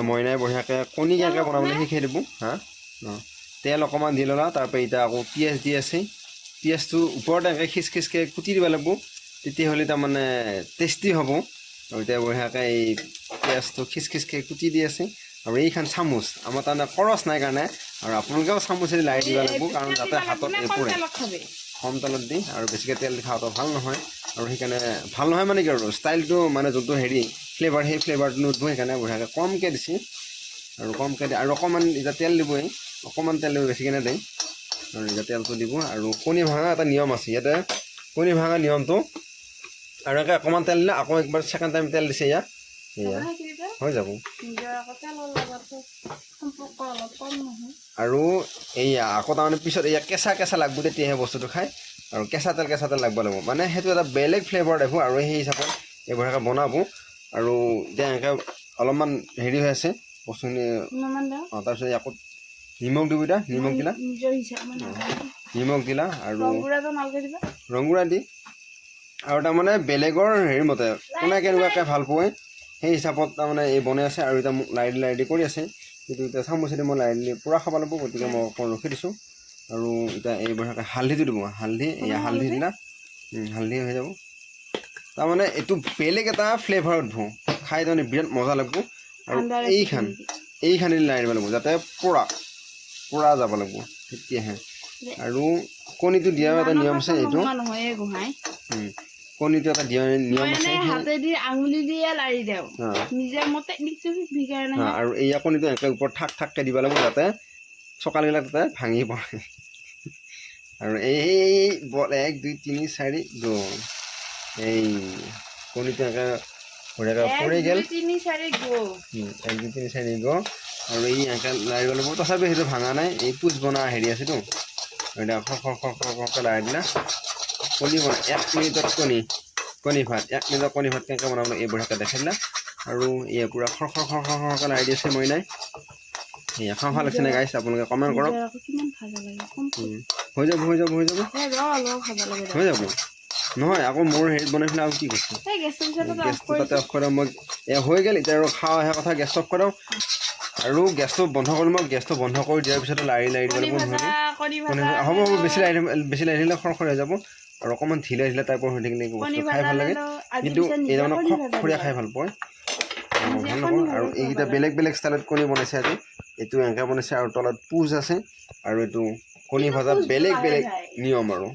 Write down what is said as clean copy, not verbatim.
মইনাই বঢ়িয়াকৈ কণী কেনেকৈ বনাবলৈ শিকাই দিব হা অঁ তেল অকণমান দি ল'লা তাৰপৰা এতিয়া আকৌ পিঁয়াজ দি আছে পিঁয়াজটো ওপৰতে এনেকৈ খিচখিচকৈ কুটি দিব লাগিব তেতিয়াহ'লে তাৰমানে টেষ্টি হ'ব আৰু এতিয়া বঢ়িয়াকৈ এই পিঁয়াজটো খিচখিচকৈ কুটি দি আছে আৰু এইখন চামুচ আমাৰ তাৰমানে খৰচ নাই কাৰণে আৰু আপোনালোকেও চামুচেদি লাৰি দিব লাগিব কাৰণ যাতে হাতত নপৰে কম তেলত দি আৰু বেছিকৈ তেল দি খাওঁতো ভাল নহয় আৰু সেইকাৰণে ভাল নহয় মানে কি আৰু ষ্টাইলটো মানে যোনটো হেৰি ফ্লেভাৰ সেই ফ্লেভাৰটো নুঠবো সেইকাৰণে বঢ়িয়াকৈ কমকৈ দিছে আৰু কমকৈ দিয়ে আৰু অকণমান এতিয়া তেল দিবই অকণমান তেল দিব বেছিকৈ নেদেই আৰু এতিয়া তেলটো দিব আৰু কণী ভঙা এটা নিয়ম আছে ইয়াতে কণী ভঙা নিয়মটো আৰু এনেকৈ অকণমান তেল দিলে আকৌ একবাৰ ছেকেণ্ড টাইম তেল দিছে ইয়াত এয়া হৈ যাব আৰু এয়া আকৌ তাৰমানে পিছত এয়া কেঁচা কেঁচা লাগব তেতিয়াহে বস্তুটো খায় আৰু কেঁচা তেল লাগব লাগিব মানে সেইটো এটা বেলেগ ফ্লেভাৰ দেখিব আৰু সেই হিচাপত এই বঢ়িয়াকৈ বনাব আৰু এতিয়া এনেকৈ অলপমান হেৰি হৈ আছে বস্তুখিনি অঁ তাৰপিছত আকৌ নিমখ দিব এতিয়া নিমখ দিলা নিমখ দিলা আৰু ৰংগুড়া দি আৰু তাৰমানে বেলেগৰ হেৰি মতে কোনে কেনেকুৱাকৈ ভাল পোৱা সেই হিচাপত তাৰমানে এই বনাই আছে আৰু এতিয়া মোক লাৰি দি কৰি আছে কিন্তু এতিয়া চামুচেদি মই লাৰি পূৰা খাব লাগিব গতিকে মই অকণ ৰখি দিছোঁ আৰু এতিয়া এই বঢ়িয়াকৈ হালধিটো দিব হালধি এয়া হালধি দিলা হালধি হৈ যাব তাৰমানে এইটো বেলেগ এটা ফ্লেভাৰত ধোঁ খাই তাৰমানে বিৰাট মজা লাগিব আৰু এইখানি লাৰি দিব লাগিব যাতে পুৰা যাব লাগিব তেতিয়াহে আৰু কণীটো দিয়াৰ এটা নিয়ম আছে এইটো কণীটো এটা দিয়া নিয়ম আছে আৰু এয়া কণীটো এনেকৈ ওপৰত ঠাককৈ দিব লাগিব যাতে চকালবিলাক তাতে ভাঙি পৰে আৰু এই 1 2 3 4 গ'ল এই কণীটো এনেকৈ বঢ়িয়াকৈ পৰি গ'ল 1 2 3 4 গ'ল আৰু এই এনেকৈ লাৰিব লাগিব তথাপিও সেইটো ভাঙা নাই এই পুচ বনা হেৰি আছেতো এতিয়া খৰকৈ লাৰি দিলা কণী বনাই 1 মিনিটত কণী ভাত 1 মিনিটত কণী ভাত কেনেকৈ বনাবলৈ এই বঢ়িয়াকৈ দেখাই দিলা আৰু এয়া পূৰা খৰকৈ লাৰি দিছে মই নাই এয়া খাওঁ ভাল লাগিছে নে গাইছ আপোনালোকে কমেণ্ট কৰক হৈ যাব নহয় আকৌ মোৰ হেৰিত বনাই পেলাই আৰু কি কৈছোঁ গেছটো তাতে অফ কৰি মই এয়া হৈ গ'ল এতিয়া আৰু খাওঁ অহা কথা গেছটো অফ কৰি আৰু গেছটো বন্ধ কৰি মই গেছটো বন্ধ কৰি দিয়াৰ পিছতে লাৰি দিব লাগিব হ'ব বেছি লাৰি দিলে খৰখৰ হৈ যাব আৰু অকণমান ঢিলা টাইপৰ হৈ থাকিলে বস্তু খাই ভাল লাগে কিন্তু এই মানে খৰখৰীয়া খাই ভাল পায় ভাল নাপাওঁ আৰু এইকেইটা বেলেগ ষ্টাইলত কণী বনাইছে আজি এইটো এনেকৈ বনাইছে আৰু তলত পুজ আছে আৰু এইটো কণী ভজা বেলেগ নিয়ম আৰু